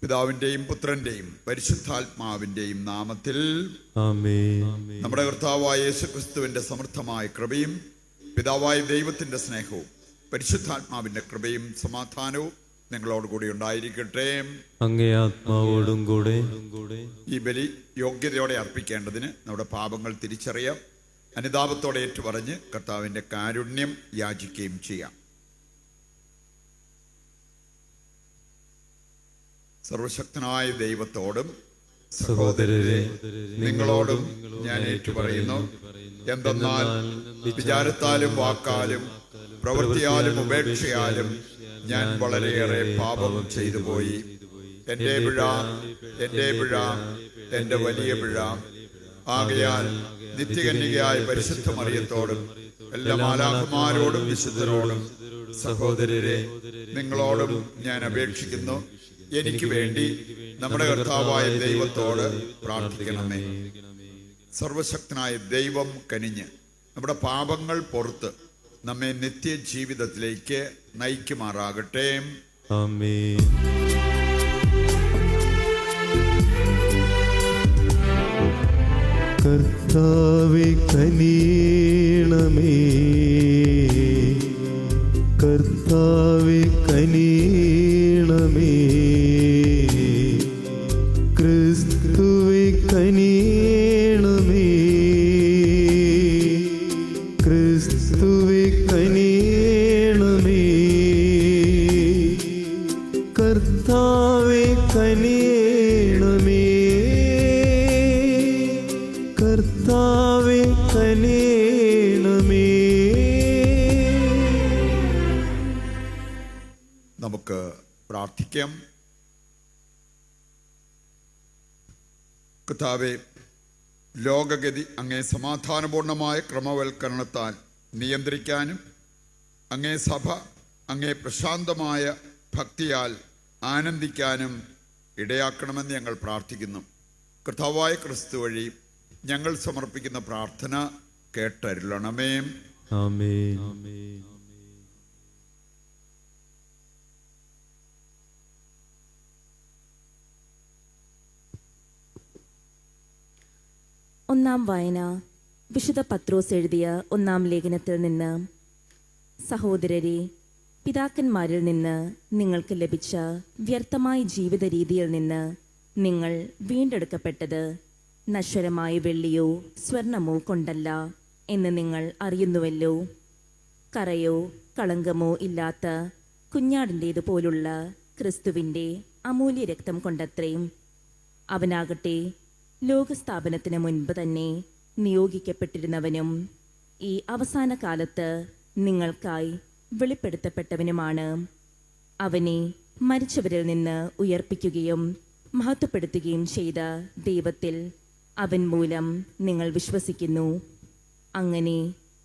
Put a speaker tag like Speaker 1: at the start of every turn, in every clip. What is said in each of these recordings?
Speaker 1: പിതാവിന്റെയും പുത്രന്റെയും പരിശുദ്ധാത്മാവിന്റെയും നാമത്തിൽ
Speaker 2: ആമേൻ.
Speaker 1: നമ്മുടെ കർത്താവായ യേശുക്രിസ്തുവിന്റെ സമൃദ്ധമായ കൃപയും പിതാവായ ദൈവത്തിന്റെ സ്നേഹവും പരിശുദ്ധാത്മാവിന്റെ കൃപയും സമാധാനവും നിങ്ങളോടുകൂടി ഉണ്ടായിരിക്കട്ടെ.
Speaker 2: അങ്ങേ ആത്മാവോടും കൂടെ.
Speaker 1: ഈ ബലി യോഗ്യതയോടെ അർപ്പിക്കേണ്ടതിന് നമ്മുടെ പാപങ്ങൾ തിരിച്ചറിയാം, അനുതാപത്തോടെ ഏറ്റുപറഞ്ഞ് കർത്താവിന്റെ കാരുണ്യം യാചിക്കുകയും ചെയ്യാം. സർവശക്തനായ ദൈവത്തോടും
Speaker 2: സഹോദരരെ,
Speaker 1: നിങ്ങളോടും ഞാൻ ഏറ്റുപറയുന്നു, എന്തെന്നാൽ വിചാരത്താലും വാക്കാലും പ്രവൃത്തിയാലും ഉപേക്ഷയാലും ഞാൻ വളരെയേറെ പാപം ചെയ്തു പോയി. എൻ്റെ പിഴ, എൻ്റെ വലിയ പിഴ. ആകയാൽ നിത്യകന്യകയായ പരിശുദ്ധ മറിയത്തോടും എല്ലാ മാലാഖമാരോടും വിശുദ്ധരോടും സഹോദരരെ, നിങ്ങളോടും ഞാൻ അപേക്ഷിക്കുന്നു, എനിക്ക് വേണ്ടി നമ്മുടെ കർത്താവായ ദൈവത്തോട് പ്രാർത്ഥിക്കണമേ. സർവശക്തനായ ദൈവം കനിഞ്ഞ് നമ്മുടെ പാപങ്ങൾ പൊറുത്ത് നമ്മെ നിത്യജീവിതത്തിലേക്ക് നയിക്കുമാറാകട്ടെ.
Speaker 2: ആമേൻ. കർത്താവേ കനിയണമേ, കർത്താവേ കനിയണമേ, ക്രിസ്തുവേ കനിയണമേ, ക്രിസ്തുവേ കനിയണമേ, കർത്താവേ കനിയണമേ, കർത്താവേ കനിയണമേ.
Speaker 1: നമുക്ക് പ്രാർത്ഥിക്കാം. കർത്താവേ, ലോകഗതി അങ്ങേ സമാധാനപൂർണമായ ക്രമവൽക്കരണത്താൽ നിയന്ത്രിക്കാനും അങ്ങേ സഭ അങ്ങേ പ്രശാന്തമായ ഭക്തിയാൽ ആനന്ദിക്കാനും ഇടയാക്കണമെന്ന് ഞങ്ങൾ പ്രാർത്ഥിക്കുന്നു. കർത്താവായ ക്രിസ്തു വഴി ഞങ്ങൾ സമർപ്പിക്കുന്ന പ്രാർത്ഥന കേട്ടരുളണമേ.
Speaker 2: ആമേൻ.
Speaker 3: ഒന്നാം വായന വിശുദ്ധ പത്രോസ് എഴുതിയ ഒന്നാം ലേഖനത്തിൽ നിന്ന്. സഹോദരരെ, പിതാക്കന്മാരിൽ നിന്ന് നിങ്ങൾക്ക് ലഭിച്ച വ്യർത്ഥമായ ജീവിത രീതിയിൽ നിന്ന് നിങ്ങൾ വീണ്ടെടുക്കപ്പെട്ടത് നശ്വരമായ വെള്ളിയോ സ്വർണമോ കൊണ്ടല്ല എന്ന് നിങ്ങൾ അറിയുന്നുവല്ലോ. കറയോ കളങ്കമോ ഇല്ലാത്ത കുഞ്ഞാടിൻ്റേതുപോലുള്ള ക്രിസ്തുവിൻ്റെ അമൂല്യ രക്തം കൊണ്ടത്രയും. അവനാകട്ടെ ലോകസ്ഥാപനത്തിന് മുൻപ് തന്നെ നിയോഗിക്കപ്പെട്ടിരുന്നവനും ഈ അവസാന കാലത്ത് നിങ്ങൾക്കായി വെളിപ്പെടുത്തപ്പെട്ടവനുമാണ്. അവനെ മരിച്ചവരിൽ നിന്ന് ഉയർപ്പിക്കുകയും മഹത്വപ്പെടുത്തുകയും ചെയ്ത ദൈവത്തിൽ അവൻ മൂലം നിങ്ങൾ വിശ്വസിക്കുന്നു. അങ്ങനെ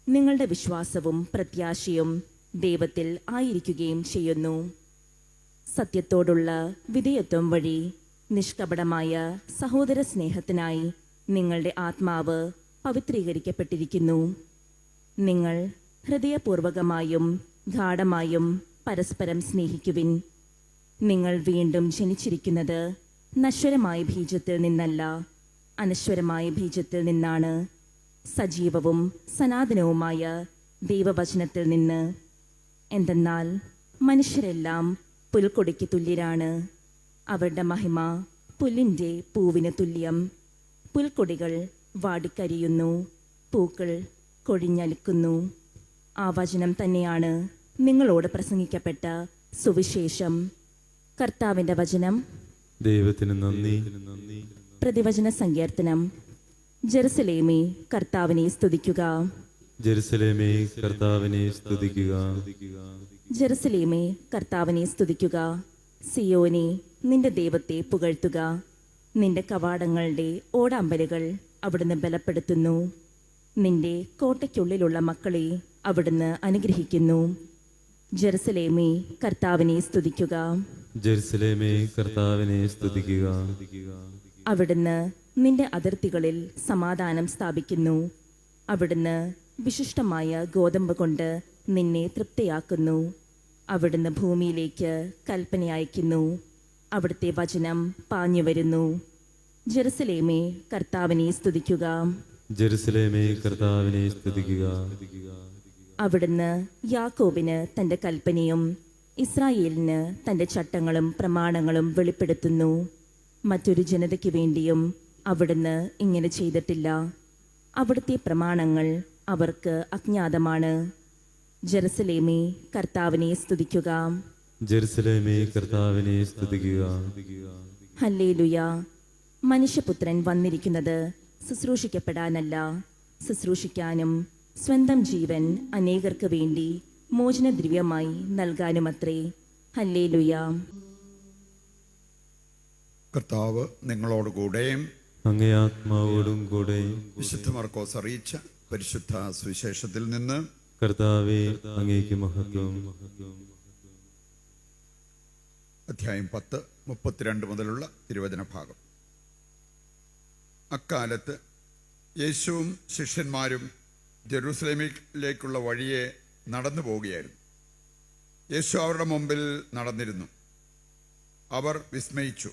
Speaker 3: നിങ്ങളുടെ വിശ്വാസവും പ്രത്യാശയും ദൈവത്തിൽ ആയിരിക്കുകയും ചെയ്യുന്നു. സത്യത്തോടുള്ള വിധേയത്വം വഴി നിഷ്കപടമായ സഹോദര സ്നേഹത്തിനായി നിങ്ങളുടെ ആത്മാവ് പവിത്രീകരിക്കപ്പെട്ടിരിക്കുന്നു. നിങ്ങൾ ഹൃദയപൂർവകമായും ഗാഢമായും പരസ്പരം സ്നേഹിക്കുവിൻ. നിങ്ങൾ വീണ്ടും ജനിച്ചിരിക്കുന്നത് നശ്വരമായ ബീജത്തിൽ നിന്നല്ല, അനശ്വരമായ ബീജത്തിൽ നിന്നാണ്, സജീവവും സനാതനവുമായ ദൈവവചനത്തിൽ നിന്ന്. എന്തെന്നാൽ മനുഷ്യരെല്ലാം പുൽക്കൊടിക്ക് തുല്യരാണ്. അവരുടെ മഹിമ പുല്ലിൻ്റെ പൂവിന് തുല്യം. പുൽക്കൊടികൾ വാടിക്കരിയുന്നു, പൂക്കൾ കൊഴിഞ്ഞലിക്കുന്നു. ആ വചനം തന്നെയാണ് നിങ്ങളോട് പ്രസംഗിക്കപ്പെട്ട സുവിശേഷം. കർത്താവിൻ്റെ വചനം.
Speaker 2: ദൈവത്തിന് നന്ദി.
Speaker 3: പ്രതിവചന സങ്കീർത്തനം. ജെറുസലേമേ, കർത്താവിനെ സ്തുതിക്കുക.
Speaker 2: ജെറുസലേമേ, കർത്താവിനെ സ്തുതിക്കുക.
Speaker 3: ജെറുസലേമേ, കർത്താവിനെ സ്തുതിക്കുക. സിയോനെ, നിന്റെ ദൈവത്തെ പുകഴ്ത്തുക. നിന്റെ കവാടങ്ങളുടെ ഓടാമ്പലുകൾ അവിടുന്ന് ബലപ്പെടുത്തുന്നു. നിന്റെ കോട്ടയ്ക്കുള്ളിലുള്ള മക്കളെ അവിടുന്ന് അനുഗ്രഹിക്കുന്നു. ജെറുസലേമേ, കർത്താവിനെ സ്തുതിക്കുക.
Speaker 2: ജെറുസലേമേ, കർത്താവിനെ സ്തുതിക്കുക.
Speaker 3: അവിടുന്ന് നിന്റെ അതിർത്തികളിൽ സമാധാനം സ്ഥാപിക്കുന്നു. അവിടുന്ന് വിശിഷ്ടമായ ഗോതമ്പ് കൊണ്ട് നിന്നെ തൃപ്തിയാക്കുന്നു. അവിടുന്ന് ഭൂമിയിലേക്ക് കൽപ്പന അയക്കുന്നു. അവിടുത്തെ വചനം പാഞ്ഞു വരുന്നു. ജെറുസലേമേ, കർത്താവിനെ സ്തുതിക്കുക.
Speaker 2: ജെറുസലേമേ, കർത്താവിനെ സ്തുതിക്കുക.
Speaker 3: അവിടുന്ന് യാക്കോബിന് തന്റെ കൽപ്പനയും ഇസ്രായേലിന് തന്റെ ചട്ടങ്ങളും പ്രമാണങ്ങളും വെളിപ്പെടുത്തുന്നു. മറ്റൊരു ജനതയ്ക്ക് വേണ്ടിയും അവിടുന്ന് ഇങ്ങനെ ചെയ്തിട്ടില്ല. അവിടുത്തെ പ്രമാണങ്ങൾ അവർക്ക് അജ്ഞാതമാണ്. ജെറുസലേമേ, കർത്താവിനെ സ്തുതിക്കുക.
Speaker 2: ജെറുസലേമേ, കർത്താവിനെ സ്തുതിക്കുക.
Speaker 3: ഹല്ലേലൂയ. മനുഷ്യപുത്രൻ വന്നിരിക്കുന്നത് ശുശ്രൂഷിക്കപ്പെടാനല്ല, ശുശ്രൂഷിക്കാനും സ്വന്തം ജീവൻ അനേകർക്ക് വേണ്ടി മോചനദ്രവ്യമായി നൽകാനുമത്രേ. ഹല്ലേലൂയ.
Speaker 1: കർത്താവ് നിങ്ങളോടുകൂടെ.
Speaker 2: അങ്ങേ ആത്മാവോടും കൂടെ.
Speaker 1: വിശുദ്ധ മർക്കോസ് അറിയിച്ച പരിശുദ്ധ സുവിശേഷത്തിൽ നിന്ന്.
Speaker 2: കർത്താവേ, അങ്ങേക്ക് മഹത്വം.
Speaker 1: അധ്യായം 10, 32 മുതലുള്ള തിരുവചന ഭാഗം. അക്കാലത്ത് യേശുവും ശിഷ്യന്മാരും ജെറൂസലേമിലേക്കുള്ള വഴിയെ നടന്നു പോവുകയായിരുന്നു. യേശു അവരുടെ മുമ്പിൽ നടന്നിരുന്നു. അവർ വിസ്മയിച്ചു.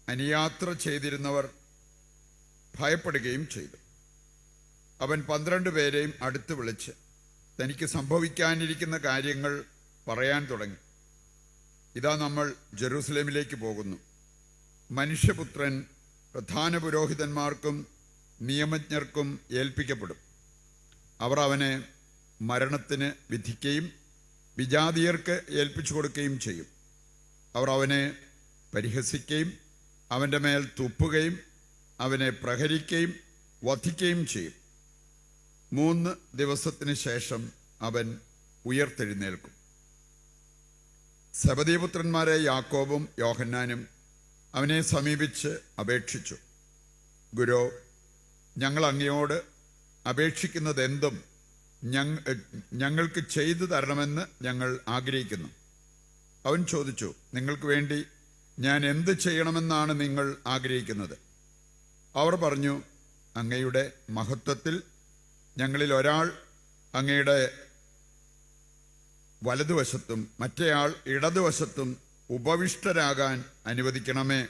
Speaker 1: അനുയാത്ര ചെയ്തിരുന്നവർ ഭയപ്പെടുകയും ചെയ്തു. അവൻ 12 പേരെയും അടുത്ത് വിളിച്ച് തനിക്ക് സംഭവിക്കാനിരിക്കുന്ന കാര്യങ്ങൾ പറയാൻ തുടങ്ങി. ഇതാ, നമ്മൾ ജെറൂസലേമിലേക്ക് പോകുന്നു. മനുഷ്യപുത്രൻ പ്രധാന പുരോഹിതന്മാർക്കും നിയമജ്ഞർക്കും ഏൽപ്പിക്കപ്പെടും. അവർ അവനെ മരണത്തിന് വിധിക്കുകയും വിജാതീയർക്ക് ഏൽപ്പിച്ചു കൊടുക്കുകയും ചെയ്യും. അവർ അവനെ പരിഹസിക്കുകയും അവൻ്റെ മേൽ തുപ്പുകയും അവനെ പ്രഹരിക്കുകയും വധിക്കുകയും ചെയ്യും. 3 ദിവസത്തിന് ശേഷം അവൻ ഉയർത്തെഴുന്നേൽക്കും. സെബദീപുത്രന്മാരെ യാക്കോബും യോഹന്നാനും അവനെ സമീപിച്ച് അപേക്ഷിച്ചു, ഗുരോ, ഞങ്ങൾ അങ്ങയോട് അപേക്ഷിക്കുന്നതെന്തും ഞങ്ങൾക്ക് ചെയ്തു തരണമെന്ന് ഞങ്ങൾ ആഗ്രഹിക്കുന്നു. അവൻ ചോദിച്ചു, നിങ്ങൾക്ക് വേണ്ടി ഞാൻ എന്ത് ചെയ്യണമെന്നാണ് നിങ്ങൾ ആഗ്രഹിക്കുന്നത്? അവർ പറഞ്ഞു, അങ്ങയുടെ മഹത്വത്തിൽ ഞങ്ങളിൽ ഒരാൾ അങ്ങയുടെ വലതുവശത്തും മറ്റേയാൾ ഇടതുവശത്തും ഉപവിഷ്ടരാകാൻ അനുവദിക്കണമേ.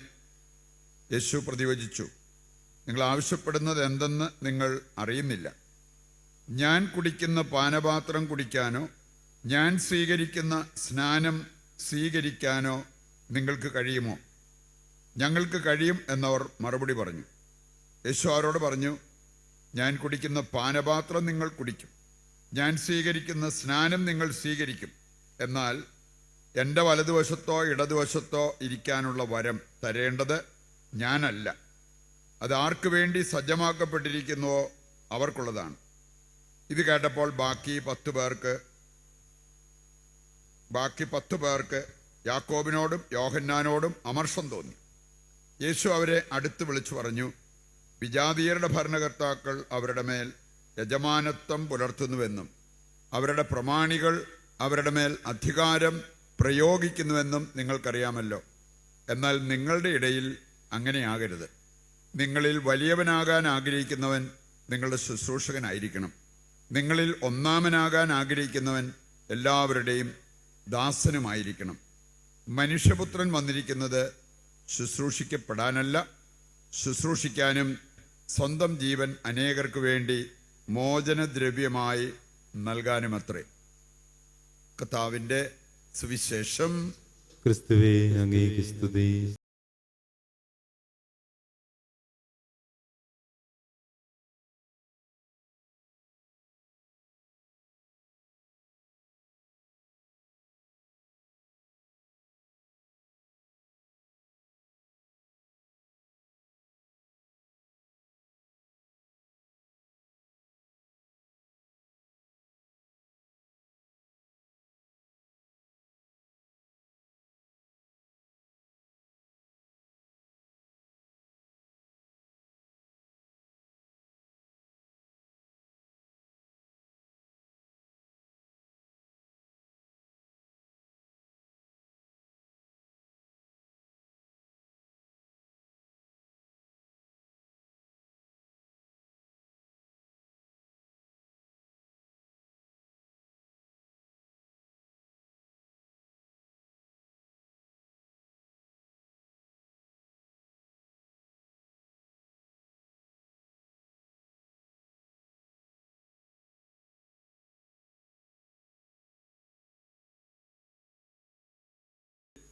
Speaker 1: യേശു പ്രതിവചിച്ചു, നിങ്ങൾ ആവശ്യപ്പെടുന്നത് എന്തെന്ന് നിങ്ങൾ അറിയുന്നില്ല. ഞാൻ കുടിക്കുന്ന പാനപാത്രം കുടിക്കാനോ ഞാൻ സ്വീകരിക്കുന്ന സ്നാനം സ്വീകരിക്കാനോ നിങ്ങൾക്ക് കഴിയുമോ? ഞങ്ങൾക്ക് കഴിയും എന്നവർ മറുപടി പറഞ്ഞു. യേശു അവരോട് പറഞ്ഞു, ഞാൻ കുടിക്കുന്ന പാനപാത്രം നിങ്ങൾ കുടിക്കും, ഞാൻ സ്വീകരിക്കുന്ന സ്നാനം നിങ്ങൾ സ്വീകരിക്കും. എന്നാൽ എൻ്റെ വലതുവശത്തോ ഇടതുവശത്തോ ഇരിക്കാനുള്ള വരം തരേണ്ടത് ഞാനല്ല, അത് ആർക്ക് വേണ്ടി സജ്ജമാക്കപ്പെട്ടിരിക്കുന്നുവോ അവർക്കുള്ളതാണ്. ഇത് കേട്ടപ്പോൾ ബാക്കി 10 പേർക്ക് യാക്കോബിനോടും യോഹന്നാനോടും അമർഷം തോന്നി. യേശു അവരെ അടുത്ത് വിളിച്ചു പറഞ്ഞു, വിജാതീയരുടെ ഭരണകർത്താക്കൾ അവരുടെ മേൽ യജമാനത്വം പുലർത്തുന്നുവെന്നും അവരുടെ പ്രമാണികൾ അവരുടെ മേൽ അധികാരം പ്രയോഗിക്കുന്നുവെന്നും നിങ്ങൾക്കറിയാമല്ലോ. എന്നാൽ നിങ്ങളുടെ ഇടയിൽ അങ്ങനെയാകരുത്. നിങ്ങളിൽ വലിയവനാകാൻ ആഗ്രഹിക്കുന്നവൻ നിങ്ങളുടെ ശുശ്രൂഷകനായിരിക്കണം. നിങ്ങളിൽ ഒന്നാമനാകാൻ ആഗ്രഹിക്കുന്നവൻ എല്ലാവരുടെയും ദാസനുമായിരിക്കണം. മനുഷ്യപുത്രൻ വന്നിരിക്കുന്നത് ശുശ്രൂഷിക്കപ്പെടാനല്ല, ശുശ്രൂഷിക്കാനും സ്വന്തം ജീവൻ അനേകർക്ക് വേണ്ടി മോചനദ്രവ്യമായി നൽകാനുമത്രേ. കർത്താവിൻ്റെ സുവിശേഷം.
Speaker 2: ക്രിസ്തുവേ, അങ്ങേക്ക് സ്തുതി.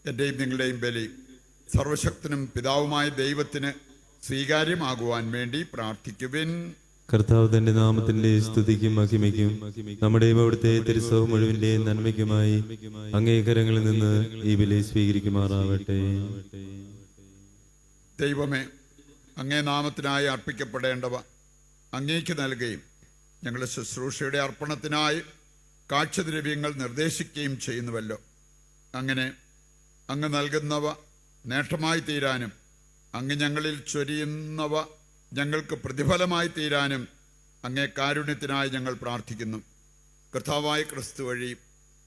Speaker 1: എൻ്റെയും നിങ്ങളുടെയും ബലി സർവശക്തനും പിതാവുമായ ദൈവത്തിന് സ്വീകാര്യമാകുവാൻ വേണ്ടി പ്രാർത്ഥിക്കുവിൻ.
Speaker 2: കർത്താവ് തന്റെ നാമത്തിന്റെ സ്തുതിക്കും മഹിമയ്ക്കും നമ്മുടെയും അവിടുത്തെ തിരുസവും മുഴുവന്റെ നന്മയ്ക്കുമായി അങ്ങേകരങ്ങളിൽ നിന്ന് ഈ ബലി സ്വീകരിക്കുമാറാവട്ടെ.
Speaker 1: ദൈവമേ, അങ്ങേ നാമത്തിനായി അർപ്പിക്കപ്പെടേണ്ടവ അങ്ങേക്ക് നൽകുകയും ഞങ്ങളുടെ ശുശ്രൂഷയുടെ അർപ്പണത്തിനായി കാഴ്ചദ്രവ്യങ്ങൾ നിർദ്ദേശിക്കുകയും ചെയ്യുന്നുവല്ലോ. അങ്ങനെ അങ്ങ് നൽകുന്നവ നേട്ടമായി തീരാനും അങ്ങ് ഞങ്ങളിൽ ചൊരിയുന്നവ ഞങ്ങൾക്ക് പ്രതിഫലമായി തീരാനും അങ്ങേ കാരുണ്യത്തിനായി ഞങ്ങൾ പ്രാർത്ഥിക്കുന്നു. കർത്താവായ ക്രിസ്തു വഴി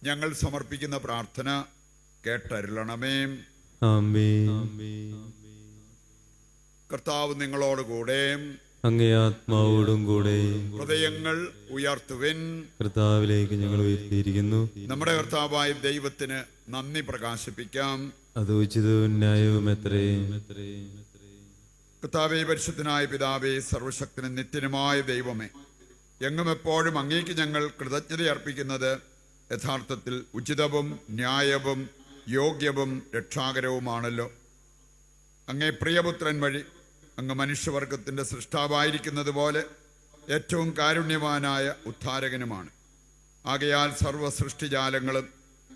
Speaker 1: ഞങ്ങൾ സമർപ്പിക്കുന്ന പ്രാർത്ഥന കേട്ടരുളണമേ.
Speaker 2: ആമേൻ.
Speaker 1: കർത്താവ് നിങ്ങളോടുകൂടെ,
Speaker 2: അങ്ങേ ആത്മാവോടും കൂടെ.
Speaker 1: ഹൃദയങ്ങൾ ഉയർത്തുവിൻ.
Speaker 2: കർത്താവിലേക്ക് ഞങ്ങൾ ഉയർത്തിയിരിക്കുന്നു.
Speaker 1: നമ്മുടെ കർത്താവായ ദൈവത്തിന് നന്ദി പ്രകാശിപ്പിക്കാം.
Speaker 2: അത് ഉചിതവും ന്യായവും എത്രേ.
Speaker 1: കർത്താവേ, പരിശുദ്ധനായ പിതാവേ, സർവശക്തനും നിത്യനുമായ ദൈവമേ, എങ്ങും എപ്പോഴും അങ്ങേക്ക് ഞങ്ങൾ കൃതജ്ഞത അർപ്പിക്കുന്നത് യഥാർത്ഥത്തിൽ ഉചിതവും ന്യായവും യോഗ്യവും രക്ഷാകരവുമാണല്ലോ. അങ്ങേ പ്രിയപുത്രൻ വഴി അങ്ങ് മനുഷ്യവർഗത്തിൻ്റെ സൃഷ്ടാവായിരിക്കുന്നത് പോലെ ഏറ്റവും കാരുണ്യവാനായ ഉദ്ധാരകനുമാണ്. ആകയാൽ സർവ്വ സൃഷ്ടിജാലങ്ങളും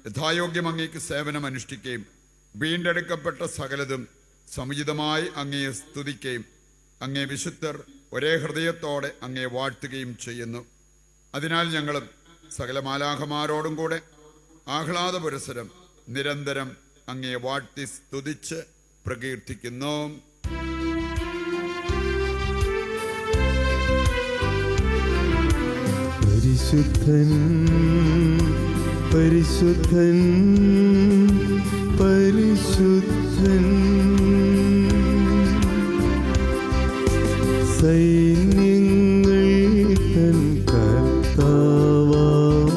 Speaker 1: യഥായോഗ്യം അങ്ങേക്ക് സേവനമനുഷ്ഠിക്കുകയും വീണ്ടെടുക്കപ്പെട്ട സകലതും സമുചിതമായി അങ്ങയെ സ്തുതിക്കുകയും അങ്ങേ വിശുദ്ധർ ഒരേ ഹൃദയത്തോടെ അങ്ങയെ വാഴ്ത്തുകയും ചെയ്യുന്നു. അതിനാൽ ഞങ്ങളും സകല മാലാഖമാരോടും കൂടെ ആഹ്ലാദപുരസരം നിരന്തരം അങ്ങയെ വാഴ്ത്തി സ്തുതിച്ച് പ്രകീർത്തിക്കുന്നു.
Speaker 2: പരിശുദ്ധൻ പരിശുദ്ധൻ പരിശുദ്ധൻ, സൈന്യങ്ങൾ തൻ കർത്താവാം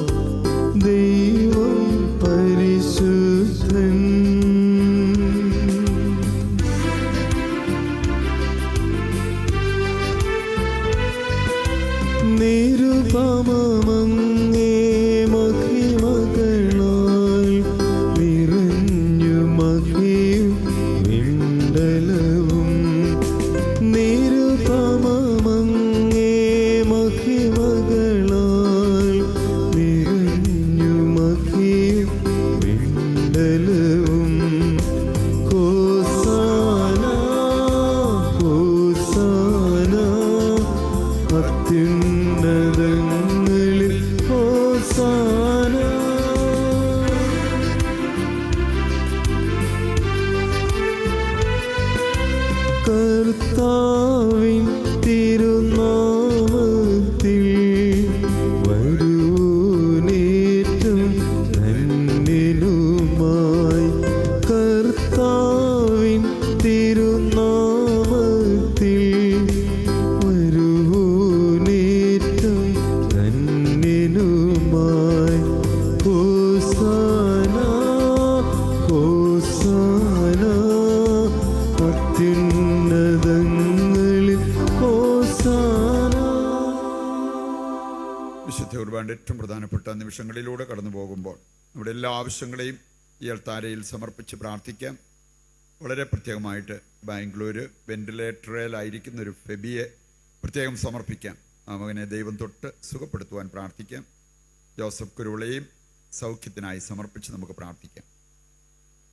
Speaker 2: ദൈവം പരിശുദ്ധൻ. നിരുപമമങ്ങേ മഹിമകളാൽ നിറഞ്ഞു മഹിയും വിണ്ടലവും. നിരുപമമങ്ങേ മഹിമകളാൽ നിറഞ്ഞു മഹിയും വിണ്ടലവും. ഹോസാന ഹോസാന അത്യുന്നതങ്ങളിൽ ഹോസാന. കർത്താവിൻ തിരുനാമത്തിൽ വരുവോനേറ്റം ധന്യനുമായി. കർത്താവിൻ തിരുനാമത്തിൽ വരുവോനേറ്റം ധന്യനുമായി. ഹോസാന ഹോസാന അത്യുന്നതങ്ങളിൽ ഹോസാന.
Speaker 1: വിശുദ്ധ കുർബാനയുടെ ഏറ്റവും പ്രധാനപ്പെട്ട നിമിഷങ്ങളിലൂടെ കടന്നു പോകുമ്പോൾ നമ്മുടെ എല്ലാ ആവശ്യങ്ങളെയും ഈ അൾത്താരയിൽ സമർപ്പിച്ച് പ്രാർത്ഥിക്കാം. വളരെ പ്രത്യേകമായിട്ട് ബാംഗ്ലൂർ വെന്റിലേറ്ററിലായിരിക്കുന്ന ഒരു ഫെബിയെ പ്രത്യേകം സമർപ്പിക്കാം. ആ മകനെ ദൈവം തൊട്ട് സുഖപ്പെടുത്തുവാൻ പ്രാർത്ഥിക്കാം. ജോസഫ് കുരുളയും സൗഖ്യത്തിനായി സമർപ്പിച്ച് നമുക്ക് പ്രാർത്ഥിക്കാം.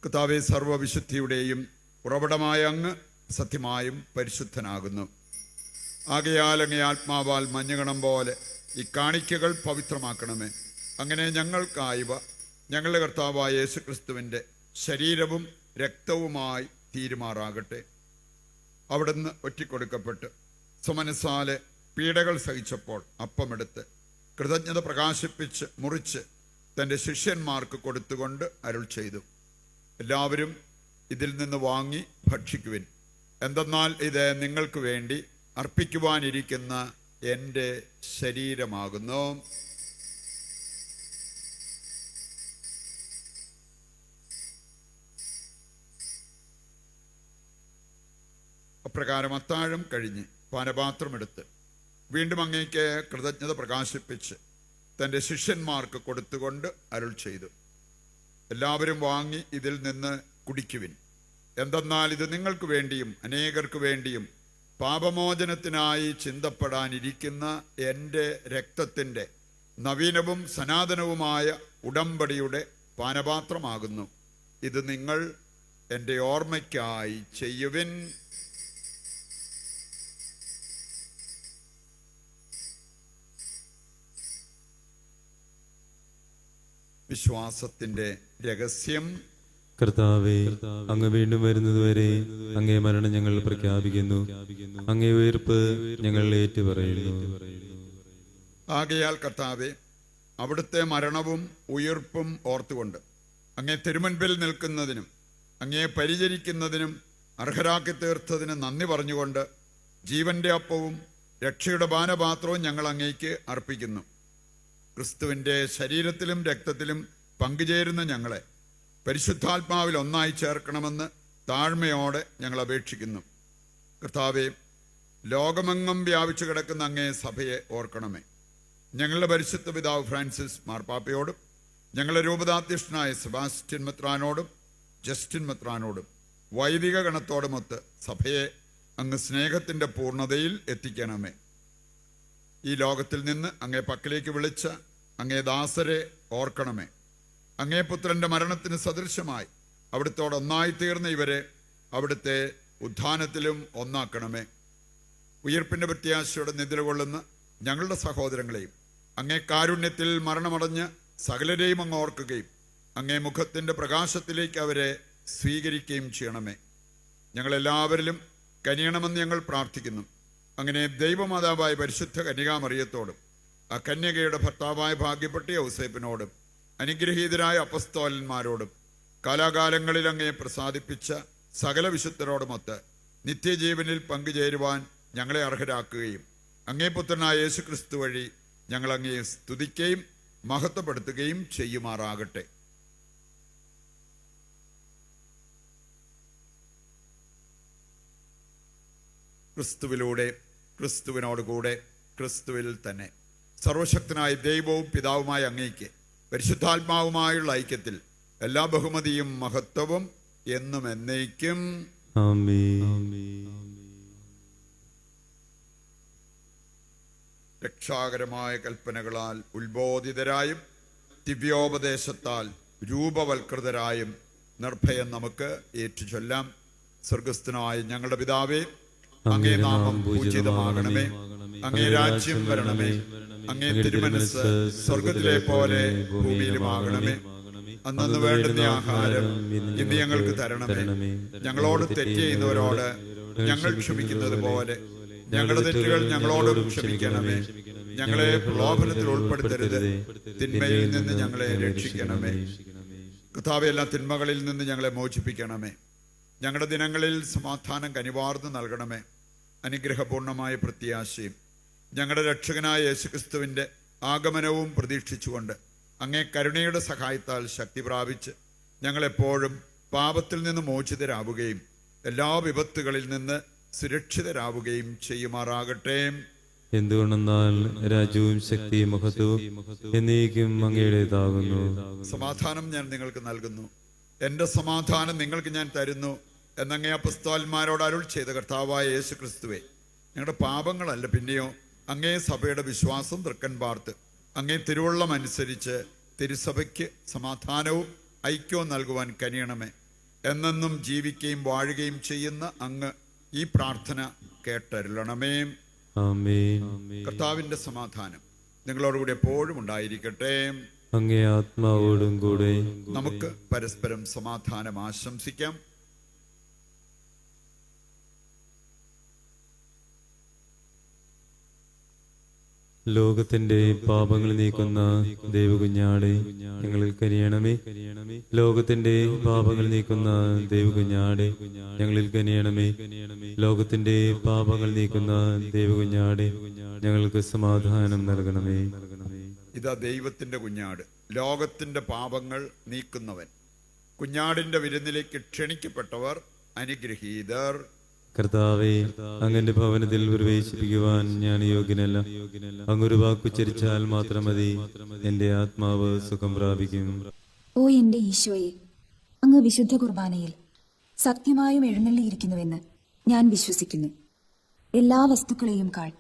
Speaker 1: കർത്താവേ, സർവ്വവിശുദ്ധിയുടെയും ഉറവിടമായ അങ്ങ് സത്യമായും പരിശുദ്ധനാകുന്നു. ആകയാൽ അങ്ങേ ആത്മാവാൽ മഞ്ഞുകണം പോലെ ഈ കാണിക്കകൾ പവിത്രമാക്കണമേ. അങ്ങനെ ഞങ്ങൾക്കായവ ഞങ്ങളുടെ കർത്താവായ യേശുക്രിസ്തുവിൻ്റെ ശരീരവും രക്തവുമായി തീരുമാറാകട്ടെ. അവിടുന്ന് ഒറ്റിക്കൊടുക്കപ്പെട്ട് സുമനസാലെ പീഡകൾ സഹിച്ചപ്പോൾ അപ്പമെടുത്ത് കൃതജ്ഞത പ്രകാശിപ്പിച്ച് മുറിച്ച് തൻ്റെ ശിഷ്യന്മാർക്ക് കൊടുത്തുകൊണ്ട് അരുൾ ചെയ്തു, എല്ലാവരും ഇതിൽ നിന്ന് വാങ്ങി ഭക്ഷിക്കുവിൻ. എന്തെന്നാൽ ഇത് നിങ്ങൾക്ക് വേണ്ടി അർപ്പിക്കുവാനിരിക്കുന്ന എൻ്റെ ശരീരമാകുന്നു. അപ്രകാരം അത്താഴം കഴിഞ്ഞ് പാനപാത്രമെടുത്ത് വീണ്ടും അങ്ങേക്ക് കൃതജ്ഞത പ്രകാശിപ്പിച്ച് തൻ്റെ ശിഷ്യന്മാർക്ക് കൊടുത്തുകൊണ്ട് അരുൾ ചെയ്തു, എല്ലാവരും വാങ്ങി ഇതിൽ നിന്ന് കുടിക്കുവിൻ. എന്തെന്നാൽ ഇത് നിങ്ങൾക്ക് വേണ്ടിയും അനേകർക്ക് വേണ്ടിയും പാപമോചനത്തിനായി ചിന്തപ്പെടാനിരിക്കുന്ന എൻ്റെ രക്തത്തിൻ്റെ നവീനവും സനാതനവുമായ ഉടമ്പടിയുടെ പാനപാത്രമാകുന്നു. ഇത് നിങ്ങൾ എൻ്റെ ഓർമ്മയ്ക്കായി ചെയ്യുവിൻ. വിശ്വാസത്തിന്റെ രഹസ്യം.
Speaker 2: കർത്താവേ, അങ്ങ് വീണ്ടും വരുന്നതുവരെ അങ്ങേ മരണം ഞങ്ങൾ പ്രഖ്യാപിക്കുന്നു, അങ്ങേ ഉയർപ്പ് ഞങ്ങൾ ഏറ്റുപറയുന്നു.
Speaker 1: ആകയാൽ കർത്താവെ, അവിടുത്തെ മരണവും ഉയിർപ്പും ഓർത്തുകൊണ്ട് അങ്ങേ തിരുമുൻപിൽ നിൽക്കുന്നതിനും അങ്ങേ പരിചരിക്കുന്നതിനും അർഹരാക്കി തീർത്തതിന് നന്ദി പറഞ്ഞുകൊണ്ട് ജീവന്റെ അപ്പവും രക്ഷയുടെ പാനപാത്രവും ഞങ്ങൾ അങ്ങേക്ക് അർപ്പിക്കുന്നു. ക്രിസ്തുവിൻ്റെ ശരീരത്തിലും രക്തത്തിലും പങ്കുചേരുന്ന ഞങ്ങളെ പരിശുദ്ധാത്മാവിൽ ഒന്നായി ചേർക്കണമെന്ന് താഴ്മയോടെ ഞങ്ങൾ അപേക്ഷിക്കുന്നു. കർത്താവെ, ലോകമെങ്ങും വ്യാപിച്ചു കിടക്കുന്ന അങ്ങേ സഭയെ ഓർക്കണമേ. ഞങ്ങളുടെ പരിശുദ്ധ പിതാവ് ഫ്രാൻസിസ് മാർപ്പാപ്പയോടും ഞങ്ങളുടെ രൂപതാധ്യക്ഷനായ സെബാസ്റ്റ്യൻ മെത്രാനോടും ജസ്റ്റിൻ മെത്രാനോടും വൈദിക ഗണത്തോടുമൊത്ത് സഭയെ അങ്ങ് സ്നേഹത്തിൻ്റെ പൂർണ്ണതയിൽ എത്തിക്കണമേ. ഈ ലോകത്തിൽ നിന്ന് അങ്ങേ പക്കലേക്ക് വിളിച്ച അങ്ങേ ദാസരെ ഓർക്കണമേ. അങ്ങേ പുത്രന്റെ മരണത്തിന് സദൃശമായി അവിടുത്തോട് ഒന്നായി തീർന്ന ഇവരെ അവിടുത്തെ ഉത്ഥാനത്തിലും ഒന്നാക്കണമേ. ഉയിർപ്പിന്റെ പ്രത്യാശയോടെ നിദ്രകൊള്ളുന്ന ഞങ്ങളുടെ സഹോദരങ്ങളെയും അങ്ങേ കാരുണ്യത്തിൽ മരണമടഞ്ഞ് സകലരെയും അങ്ങ് ഓർക്കുകയും അങ്ങേ മുഖത്തിന്റെ പ്രകാശത്തിലേക്ക് അവരെ സ്വീകരിക്കുകയും ചെയ്യണമേ. ഞങ്ങളെല്ലാവരിലും കനിയണമെന്ന് ഞങ്ങൾ പ്രാർത്ഥിക്കുന്നു. അങ്ങനെ ദൈവമാതാവായ പരിശുദ്ധ കന്യകാമറിയത്തോടും ആ കന്യകയുടെ ഭർത്താവായ ഭാഗ്യപ്പെട്ട ഔസേപ്പിനോടും അനുഗ്രഹീതരായ അപ്പസ്തോലന്മാരോടും കാലാകാലങ്ങളിൽ അങ്ങേ പ്രസാദിപ്പിച്ച സകല വിശുദ്ധരോടുമൊത്ത് നിത്യജീവനിൽ പങ്കുചേരുവാൻ ഞങ്ങളെ അർഹരാക്കുകയും അങ്ങേ പുത്രനായ യേശുക്രിസ്തു വഴി ഞങ്ങൾ അങ്ങേ സ്തുതിക്കുകയും മഹത്വപ്പെടുത്തുകയും ചെയ്യുമാറാകട്ടെ. ക്രിസ്തുവിലൂടെ, ക്രിസ്തുവിനോടുകൂടെ, ക്രിസ്തുവിൽ തന്നെ സർവശക്തനായ ദൈവവും പിതാവുമായ അങ്ങേക്ക് പരിശുദ്ധാത്മാവുമായുള്ള ഐക്യത്തിൽ എല്ലാ ബഹുമതിയും മഹത്വവും എന്നും എന്നേക്കും. രക്ഷാകരമായ കൽപ്പനകളാൽ ഉത്ബോധിതരായും ദിവ്യോപദേശത്താൽ രൂപവൽകൃതരായും നിർഭയം നമുക്ക് ഏറ്റുചൊല്ലാം. സ്വർഗസ്ഥനായ ഞങ്ങളുടെ പിതാവേ, അങ്ങേ നാമം പൂജിതമാകണമേ. അങ്ങേ രാജ്യം വരണമേ. അങ്ങേ തിരുമനസ്സ് സ്വർഗത്തിലെ പോലെ ഭൂമിയിലുമാകണമേ. അന്നു വേണ്ടുന്ന ആഹാരം ഇന്ന് ഞങ്ങൾക്ക് തരണമേ. ഞങ്ങളോട് തെറ്റ് ചെയ്യുന്നവരോട് ഞങ്ങൾ ക്ഷമിക്കുന്നത് പോലെ ഞങ്ങളുടെ തെറ്റുകൾ ഞങ്ങളോടും ക്ഷമിക്കണമേ. ഞങ്ങളെ പ്രലോഭനത്തിൽ ഉൾപ്പെടുത്തരുത്, തിന്മയിൽ നിന്ന് ഞങ്ങളെ രക്ഷിക്കണമേ. കർത്താവേ, എല്ലാ തിന്മകളിൽ നിന്ന് ഞങ്ങളെ മോചിപ്പിക്കണമേ. ഞങ്ങളുടെ ദിനങ്ങളിൽ സമാധാനം കനിവാർന്ന് നൽകണമേ. അനുഗ്രഹപൂർണമായ പ്രത്യാശയും ഞങ്ങളുടെ രക്ഷകനായ യേശുക്രിസ്തുവിൻ്റെ ആഗമനവും പ്രതീക്ഷിച്ചുകൊണ്ട് അങ്ങേ കരുണയുടെ സഹായത്താൽ ശക്തി പ്രാപിച്ച് ഞങ്ങളെപ്പോഴും പാപത്തിൽ നിന്ന് മോചിതരാവുകയും എല്ലാ വിപത്തുകളിൽ നിന്ന് സുരക്ഷിതരാവുകയും ചെയ്യുമാറാകട്ടെ.
Speaker 2: എന്തുകൊണ്ടെന്നാൽ രാജ്യവും ശക്തിയും മഹത്വവും എന്നേക്കും അങ്ങയുടേതാകുന്നു.
Speaker 1: സമാധാനം ഞാൻ നിങ്ങൾക്ക് നൽകുന്നു, എൻ്റെ സമാധാനം നിങ്ങൾക്ക് ഞാൻ തരുന്നു എന്നങ്ങേ അപ്പസ്തോലന്മാരോട് അരുൾ ചെയ്ത കർത്താവായ യേശു ക്രിസ്തുവേ, ഞങ്ങളുടെ പാപങ്ങളല്ല പിന്നെയോ അങ്ങേ സഭയുടെ വിശ്വാസം തൃക്കൻ പാർത്ത് അങ്ങേ തിരുവള്ളം അനുസരിച്ച് തിരുസഭയ്ക്ക് സമാധാനവും ഐക്യവും നൽകുവാൻ കനിയണമേ. എന്നെന്നും ജീവിക്കുകയും വാഴുകയും ചെയ്യുന്ന അങ്ങ് ഈ പ്രാർത്ഥന കേട്ടരുളണമേ. കർത്താവിന്റെ സമാധാനം നിങ്ങളോടുകൂടി എപ്പോഴും ഉണ്ടായിരിക്കട്ടെ.
Speaker 2: അങ്ങേ ആത്മാവോടും കൂടെ.
Speaker 1: നമുക്ക് പരസ്പരം സമാധാനം ആശംസിക്കാം.
Speaker 2: ലോകത്തിന്റെ പാപങ്ങൾ നീക്കുന്ന ദൈവകുഞ്ഞാടെ ഞങ്ങളിൽ കനിയണമേ. ലോകത്തിന്റെ പാപങ്ങൾ നീക്കുന്ന ദൈവകുഞ്ഞാടെ ഞങ്ങളിൽ കനിയണമേ. ലോകത്തിന്റെ പാപങ്ങൾ നീക്കുന്ന ദൈവകുഞ്ഞാടെ ഞങ്ങൾക്ക് സമാധാനം നൽകണമേ.
Speaker 1: ഇതാ ദൈവത്തിന്റെ കുഞ്ഞാട്, ലോകത്തിന്റെ പാപങ്ങൾ നീക്കുന്നവൻ. കുഞ്ഞാടിന്റെ വിരുന്നിലേക്ക് ക്ഷണിക്കപ്പെട്ടവർ അനുഗ്രഹീതർ.
Speaker 2: കർത്താവേ, അങ്ങന്റെ ഭവനത്തിൽ പ്രവേശിപ്പിക്കുവാൻ ഞാൻ യോഗ്യനല്ല. അങ്ങൊരു വാക്കുച്ചരിച്ചാൽ മാത്രം മതി, എന്റെ ആത്മാവ് സുഖം പ്രാപിക്കും.
Speaker 4: ഓ എൻ്റെ ഈശോയെ, അങ്ങ് വിശുദ്ധ കുർബാനയിൽ സത്യമായും എഴുന്നള്ളിയിരിക്കുന്നുവെന്ന് ഞാൻ വിശ്വസിക്കുന്നു. എല്ലാ വസ്തുക്കളെയും കാൾ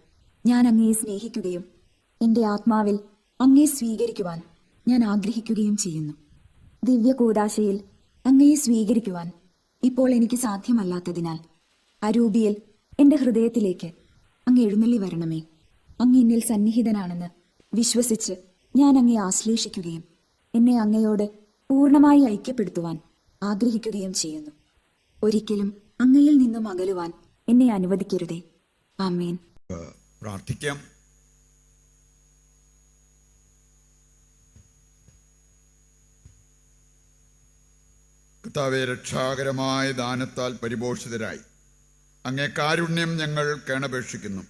Speaker 4: ഞാൻ അങ്ങയെ സ്നേഹിക്കുകയും എൻ്റെ ആത്മാവിൽ അങ്ങയെ സ്വീകരിക്കുവാൻ ഞാൻ ആഗ്രഹിക്കുകയും ചെയ്യുന്നു. ദിവ്യ കൂദാശയിൽ അങ്ങയെ സ്വീകരിക്കുവാൻ ഇപ്പോൾ എനിക്ക് സാധ്യമല്ലാത്തതിനാൽ അരൂപിയിൽ എൻ്റെ ഹൃദയത്തിലേക്ക് അങ്ങ് എഴുന്നള്ളി വരണമേ. അങ്ങ് എന്നിൽ സന്നിഹിതനാണെന്ന് വിശ്വസിച്ച് ഞാൻ അങ്ങയെ ആശ്ലേഷിക്കുകയും എന്നെ അങ്ങയോട് പൂർണ്ണമായി ഐക്യപ്പെടുത്തുവാൻ ആഗ്രഹിക്കുകയും ചെയ്യുന്നു. ഒരിക്കലും അങ്ങയിൽ നിന്നും അകലുവാൻ എന്നെ അനുവദിക്കരുതേ. ആമേൻ.
Speaker 1: പ്രാർത്ഥിക്കാം. കർത്താവേ, രക്ഷാകരമായ ദാനത്താൽ പരിപോഷിതരായി അങ്ങേ കാരുണ്യം ഞങ്ങൾ കേണപേക്ഷിക്കുന്നു.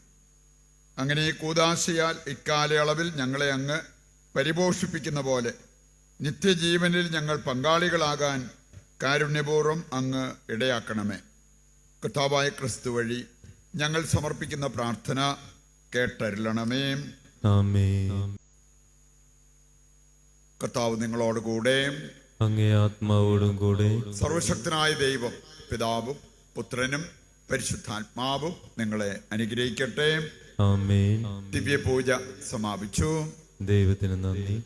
Speaker 1: അങ്ങനെ ഈ കൂദാശയാൽ ഇക്കാലയളവിൽ ഞങ്ങളെ അങ്ങ് പരിപോഷിപ്പിക്കുന്ന പോലെ നിത്യജീവനിൽ ഞങ്ങൾ പങ്കാളികളാകാൻ കാരുണ്യപൂർവ്വം അങ്ങ് ഇടയാക്കണമേ. കർത്താവായ ക്രിസ്തു വഴി ഞങ്ങൾ സമർപ്പിക്കുന്ന പ്രാർത്ഥന കേട്ടരുളണമേ.
Speaker 2: ആമേൻ.
Speaker 1: കർത്താവ് നിങ്ങളോട് കൂടെ,
Speaker 2: അങ്ങേ ആത്മാവോടും കൂടെ.
Speaker 1: സർവശക്തനായ ദൈവം പിതാവും പുത്രനും പരിശുദ്ധാത്മാവും നിങ്ങളെ അനുഗ്രഹിക്കട്ടെ.
Speaker 2: ആമേൻ.
Speaker 1: ദിവ്യപൂജ സമാപിച്ചു.
Speaker 2: ദൈവത്തിന് നന്ദി.